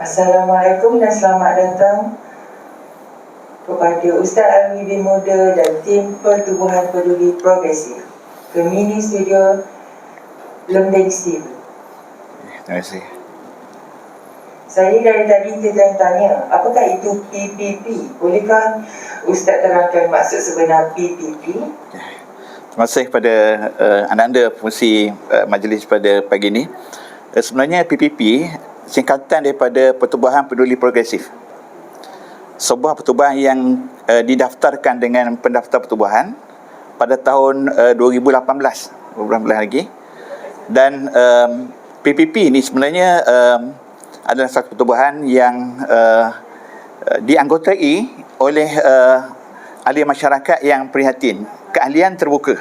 Assalamualaikum dan selamat datang kepada Ustaz Alwi bin Muda dan tim Pertubuhan Peduli Progresif ke Mini Studio Lembing Steve. Terima kasih. Saya dari tadi tanya, apakah itu PPP? Bolehkah Ustaz terangkan maksud sebenar PPP? Terima kasih kepada anda pengurusi majlis pada pagi ini. Sebenarnya PPP singkatan daripada Pertubuhan Peduli Progresif. Sebuah pertubuhan yang didaftarkan dengan pendaftar pertubuhan pada tahun 2018, beberapa bulan lagi. Dan PPP ini sebenarnya adalah satu pertubuhan yang dianggotai oleh ahli masyarakat yang prihatin. Keahlian terbuka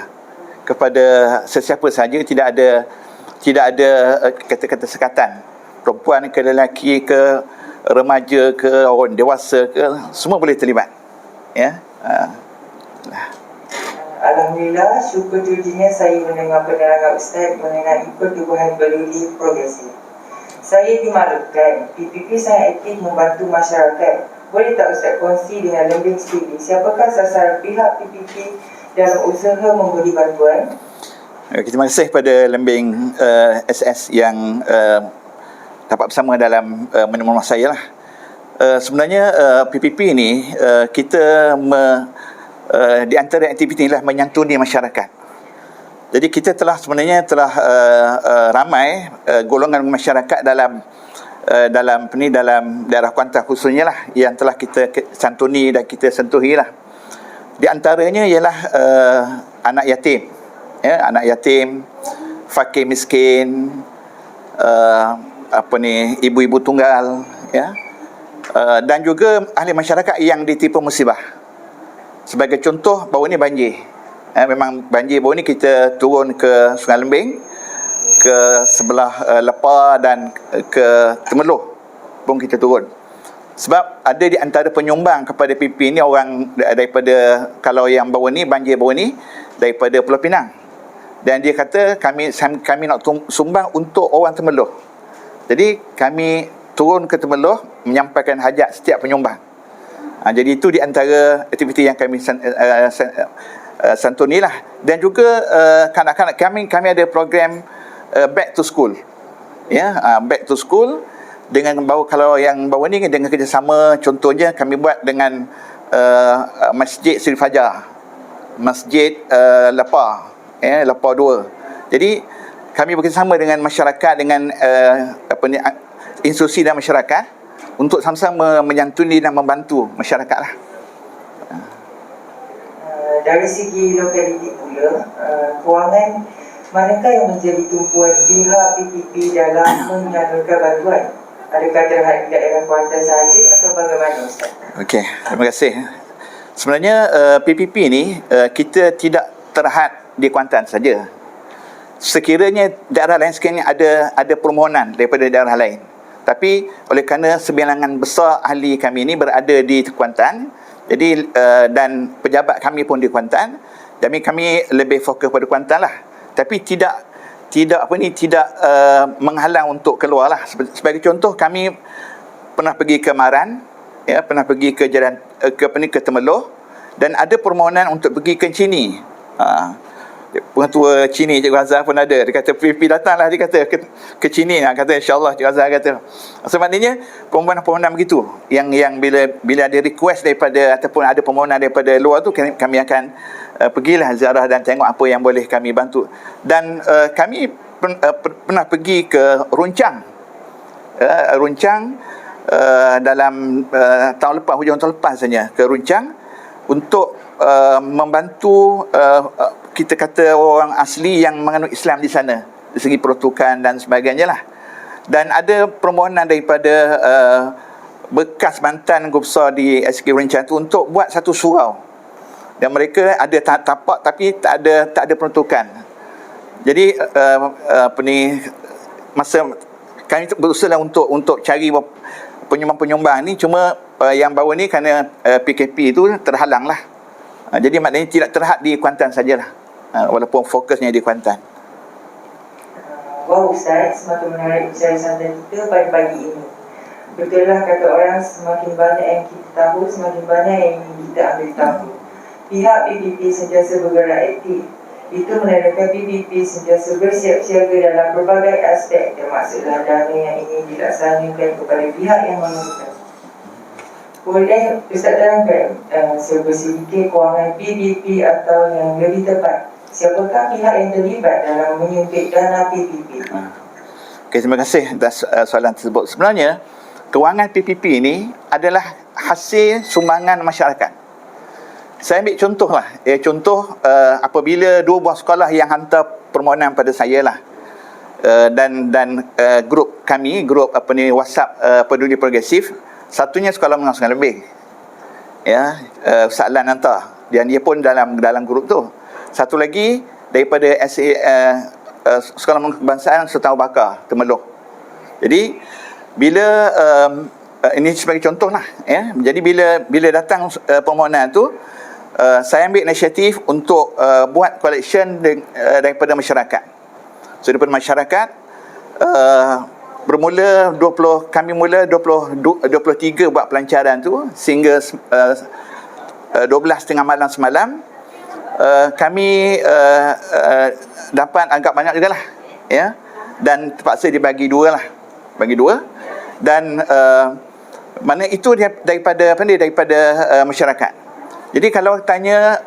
kepada sesiapa sahaja, tidak ada kata-kata sekatan. Perempuan ke lelaki ke remaja ke orang dewasa ke, semua boleh terlibat. Ya. Alhamdulillah, syukur judinya saya mendengar penerangan Ustaz mengenai Pertubuhan Peduli Progresif. Saya dimaklumkan PPP sangat aktif membantu masyarakat. Boleh tak Ustaz kongsi dengan Lembing TV siapakah sasaran pihak PPP dalam usaha memberi bantuan? Terima kasih kepada Lembing SS yang dapat bersama dalam menemui saya lah. Sebenarnya PPP ini kita di antara aktiviti inilah menyantuni masyarakat. Jadi kita sebenarnya telah ramai golongan masyarakat dalam daerah Kuantan khususnya lah yang telah kita santuni dan kita sentuhi lah. Di antaranya ialah anak yatim, anak yatim, fakir miskin, ibu-ibu tunggal, dan juga ahli masyarakat yang ditipu musibah. Sebagai contoh, baru ni banjir. Memang banjir baru ni kita turun ke Sungai Lembing, ke sebelah Lepah dan ke Temeloh pun kita turun. Sebab ada di antara penyumbang kepada PP ni orang daripada, kalau yang baru ni, banjir baru ni, daripada Pulau Pinang. Dan dia kata kami nak sumbang untuk orang Temeloh. Jadi kami turun ke Temeloh menyampaikan hajat setiap penyumbang. Jadi itu di antara aktiviti yang kami santuni lah. Dan juga kanak-kanak kami ada program back to school. Back to school dengan kalau yang bawah ni dengan kerjasama, contohnya kami buat dengan Masjid Seri Fajar, Masjid Lepah, Lepah 2. Jadi kami bekerjasama dengan masyarakat, dengan institusi dan masyarakat untuk sama-sama menyantuni dan membantu masyarakat lah. Dari segi lokaliti pula, kewangan manakah yang menjadi tumpuan pihak PPP dalam menyalurkan bantuan? Adakah terhadap daerah Kuantan sahaja atau bagaimana Ustaz? Okey, terima kasih. Sebenarnya PPP ni kita tidak terhad di Kuantan saja. Sekiranya daerah lain sekiranya ada permohonan daripada daerah lain. Tapi oleh kerana sebilangan besar ahli kami ini berada di Kuantan, jadi dan pejabat kami pun di Kuantan, jadi kami lebih fokus pada Kuantan lah. Tapi tidak menghalang untuk keluar lah. Sebagai contoh, kami pernah pergi ke Maran, pernah pergi ke ke Temeloh, dan ada permohonan untuk pergi ke Cini. Pengetua Cini, Cikgu Azhar pun ada. Dia kata PPP datanglah, dia kata ke Cini, kata insyaAllah Cikgu Azhar kata. Sebenarnya permohonan begitu yang bila ada request daripada ataupun ada permohonan daripada luar tu, kami akan pergilah ziarah dan tengok apa yang boleh kami bantu. Dan kami pernah pergi ke Runcang. Dalam tahun lepas, hujung tahun lepas saja, ke Runcang untuk membantu kita kata orang asli yang menganut Islam di sana, dari segi peruntukan dan sebagainya lah. Dan ada permohonan daripada bekas mantan guru besar di SK Runcang tu untuk buat satu surau. Dan mereka ada tapak tapi tak ada peruntukan. Jadi masa kami berusaha untuk cari penyumbang-penyumbang ni, cuma yang baru ni kerana PKP itu terhalang lah. Jadi maknanya tidak terhad di Kuantan sajalah, walaupun fokusnya di Kuantan. Wah Ustaz, semakin menarik bicara santai kita pada pagi ini. Betul lah kata orang, semakin banyak yang kita tahu, semakin banyak yang ingin kita ambil tahu. Pihak PPP sentiasa bergerak aktif. Itu menandakan PPP sentiasa bersiap siaga dalam berbagai aspek, termasuklah dana yang ingin dilaksanakan kepada pihak yang memerlukan. Boleh Ustaz terangkan seberapa sedikit kewangan PPP atau yang lebih tepat, siapakah pihak yang terlibat dalam menyuntik dana PPP? Okey, terima kasih atas soalan tersebut. Sebenarnya, kewangan PPP ini adalah hasil sumbangan masyarakat. Saya ambil contoh lah. Apabila 2 buah sekolah yang hantar permohonan pada saya lah. Dan grup kami, grup WhatsApp Peduli Progresif, satunya sekolah menengah Sungai Lebih. Ya, Ustaz Lan hantar. Dan dia pun dalam grup tu. Satu lagi daripada Sekolah Menengah Kebangsaan Sultan Abu Bakar, Temerloh. Jadi bila ini sebagai contoh lah, ya. Jadi bila datang permohonan tu, saya ambil inisiatif untuk buat collection daripada masyarakat. So daripada masyarakat, kami mula 23 buat pelancaran tu sehingga 12:30 malam semalam. Kami dapat agak banyak juga lah, ya, dan terpaksa dibagi dua lah, dan mana itu daripada masyarakat. Jadi kalau tanya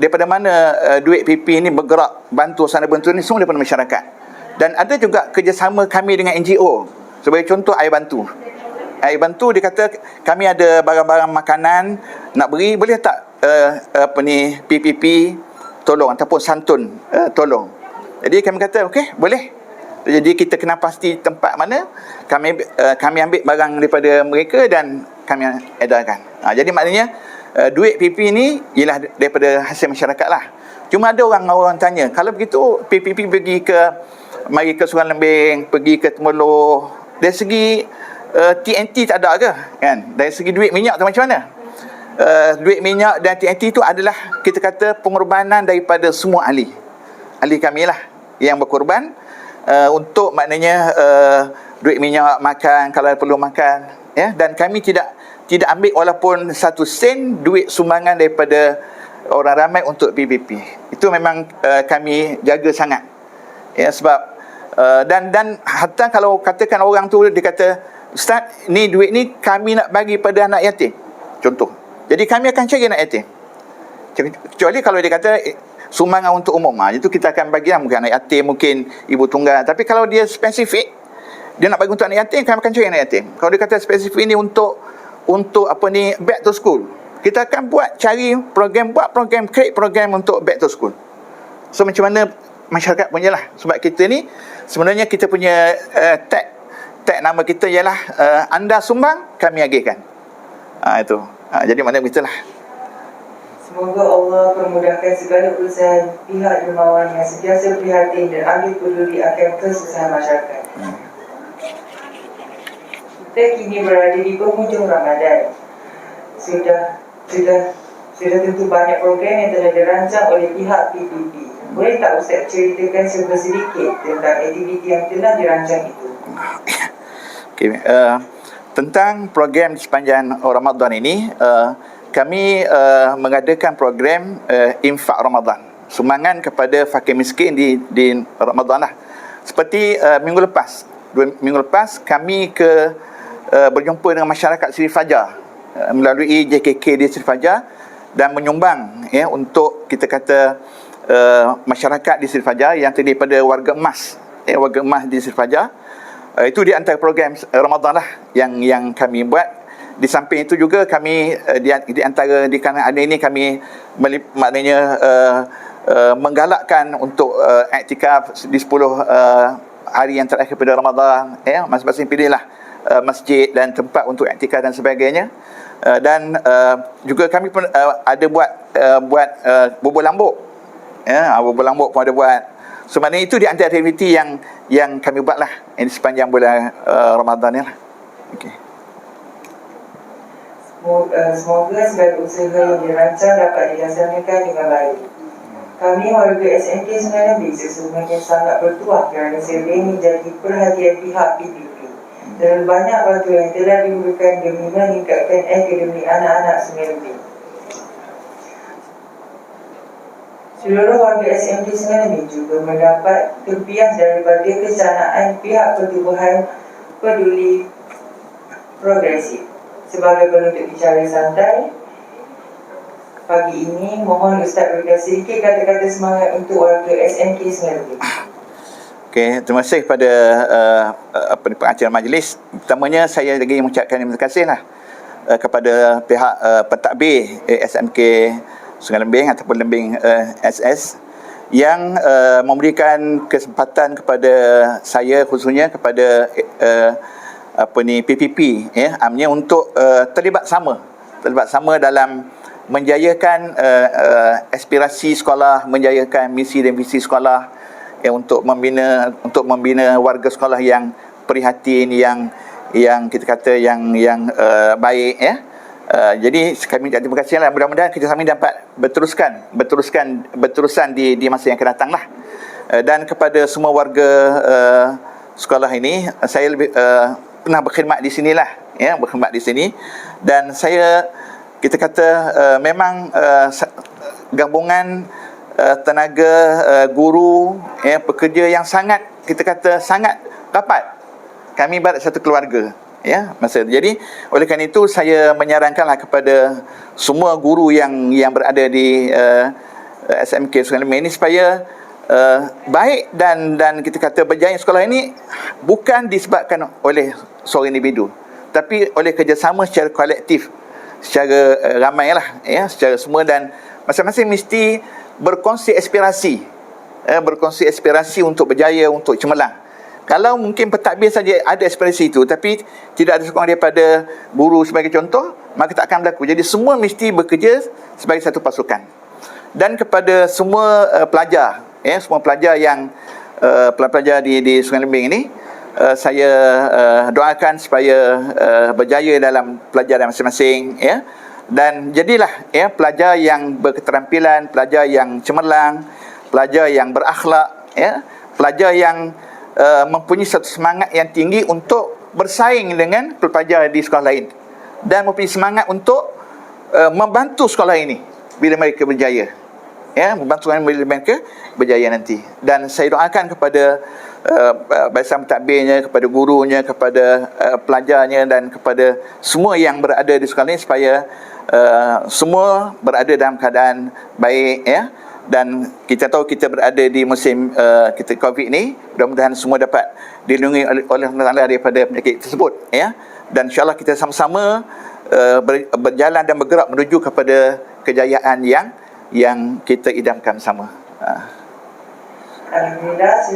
daripada mana duit PP ni bergerak bantu sana bantu ni, semua daripada masyarakat. Dan ada juga kerjasama kami dengan NGO. Sebagai contoh, Air Bantu dia kata kami ada barang-barang makanan nak beri, boleh tak PPP tolong ataupun santun tolong. Jadi kami kata okey, boleh. Jadi kita kena pasti tempat mana kami ambil barang daripada mereka dan kami edarkan. Jadi maknanya duit PP ni ialah daripada hasil masyarakat lah. Cuma ada orang tanya, kalau begitu PPP mari ke Sungai Lembing, pergi ke Temerloh, dari segi TNT tak ada ke, kan? Dari segi duit minyak tu macam mana? Duit minyak dan TNT itu adalah kita kata pengorbanan daripada semua ahli kami lah yang berkorban untuk maknanya duit minyak, makan kalau perlu makan, ya. Dan kami tidak ambil walaupun 1 sen duit sumbangan daripada orang ramai untuk PPP. Itu memang kami jaga sangat, ya, sebab dan hatta kalau katakan orang tu dia kata, Ustaz, ni duit ni kami nak bagi pada anak yatim, contoh. Jadi kami akan cari anak yatim. Kecuali kalau dia kata sumbangan untuk umum, itu kita akan bagi lah, mungkin anak yatim, mungkin ibu tunggal. Tapi kalau dia spesifik, dia nak bagi untuk anak yatim, kami akan cari anak yatim. Kalau dia kata spesifik ini untuk back to school, kita akan cari program, create program untuk back to school. So macam mana masyarakat punya lah. Sebab kita ni sebenarnya kita punya tag nama kita ialah anda sumbang, kami agihkan. Itu. Jadi maknanya begitulah. Semoga Allah permudahkan segala urusan pihak dermawan yang sentiasa prihatin dan ambil peduli akan kesusahan masyarakat. Kita kini berada di penghujung Ramadan. Sudah tentu banyak program yang telah dirancang oleh pihak PPP. Boleh tak Ustaz ceritakan sedikit tentang aktiviti yang telah dirancang itu? Okay. Tentang program di sepanjang Ramadan ini, kami mengadakan program infak Ramadan, sumbangan kepada fakir miskin di Ramadan lah. Seperti minggu lepas kami berjumpa dengan masyarakat Seri Fajar melalui JKK di Seri Fajar dan menyumbang, ya, untuk kita kata masyarakat di Seri Fajar yang terdiri daripada warga emas di Seri Fajar. Itu di antara program Ramadan lah yang kami buat. Di samping itu juga kami di antara di kalangan ada ini kami maknanya menggalakkan untuk iktikaf di 10 hari yang terakhir pada Ramadan, ya. Masing-masing pilihlah masjid dan tempat untuk iktikaf dan sebagainya. Dan juga kami pun ada buat bubur lambuk, ya. Bubur lambuk pun ada buat. So maknanya itu di antara aktiviti yang kami buat lah di sepanjang bulan Ramadan ni lah. Okay. Semoga segala usaha yang dirancang dapat dilaksanakan dengan baik. Kami warga SMK Sungai Lembing sesungguhnya sangat bertuah kerana survei ini jadi perhatian pihak PPP. Terlalu banyak bantuan yang telah diberikan demi meningkatkan akademik anak-anak Sungai Lembing. Seluruh warga SMK Sungai Lembing juga mendapat kebias daripada kesanaan pihak pertubuhan peduli progresif. Sebagai penutup bicara santai pagi ini, mohon Ustaz berikan sedikit kata-kata semangat untuk warga SMK Sungai Lembing. Okey, terima kasih kepada pengacara majlis. Pertamanya saya lagi mengucapkan terima kasihlah kepada pihak pentadbir SMK Sungai Lembing ataupun Lembing SS yang memberikan kesempatan kepada saya, khususnya kepada PPP amnya untuk terlibat sama dalam menjayakan aspirasi sekolah, menjayakan misi dan visi sekolah untuk membina warga sekolah yang prihatin, yang kita kata yang baik jadi kami terima kasihlah, mudah-mudahan kerjasama ini dapat berterusan di masa yang akan datanglah. Dan kepada semua warga sekolah ini, saya lebih pernah berkhidmat di sinilah, berkhidmat di sini, dan saya kita kata memang gabungan tenaga guru, pekerja yang sangat kita kata sangat rapat. Kami ibarat satu keluarga. Jadi oleh kerana itu saya menyarankanlah kepada semua guru yang berada di SMK Sungai Lembing ini supaya baik dan kita kata berjaya sekolah ini bukan disebabkan oleh seorang individu, tapi oleh kerjasama secara kolektif, secara ramailah, secara semua, dan masing-masing mesti berkongsi aspirasi untuk berjaya, untuk cemerlang. Kalau mungkin pentadbir saja ada aspirasi itu tapi tidak ada sokongan daripada guru sebagai contoh, maka tak akan berlaku. Jadi semua mesti bekerja sebagai satu pasukan. Dan kepada semua pelajar, semua pelajar yang pelajar di Sungai Lembing ini, saya doakan supaya berjaya dalam pelajaran masing-masing, dan jadilah pelajar yang berketerampilan, pelajar yang cemerlang, pelajar yang berakhlak, pelajar yang mempunyai satu semangat yang tinggi untuk bersaing dengan pelajar di sekolah lain, dan mempunyai semangat untuk membantu sekolah ini bila mereka berjaya, membantu bila mereka berjaya nanti. Dan saya doakan kepada barisan pentadbirnya, kepada gurunya, kepada pelajarnya, dan kepada semua yang berada di sekolah ini supaya semua berada dalam keadaan baik, dan kita tahu kita berada di musim kita COVID ni, mudah-mudahan semua dapat dilindungi oleh Allah daripada penyakit tersebut, dan insya-Allah kita sama-sama berjalan dan bergerak menuju kepada kejayaan yang kita idamkan sama. Alhamdulillah,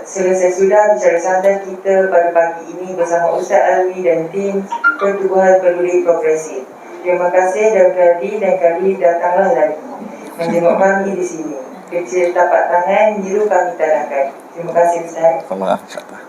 selesai sudah bicara santai kita pada pagi ini bersama Ustaz Alwi dan tim Pertubuhan Peduli Progresif. Terima kasih dan kali datanglah lagi menjenguk kami di sini. Kecil tapak tangan, biru kami tanahkan. Terima kasih Ustaz. Allah, insya-Allah.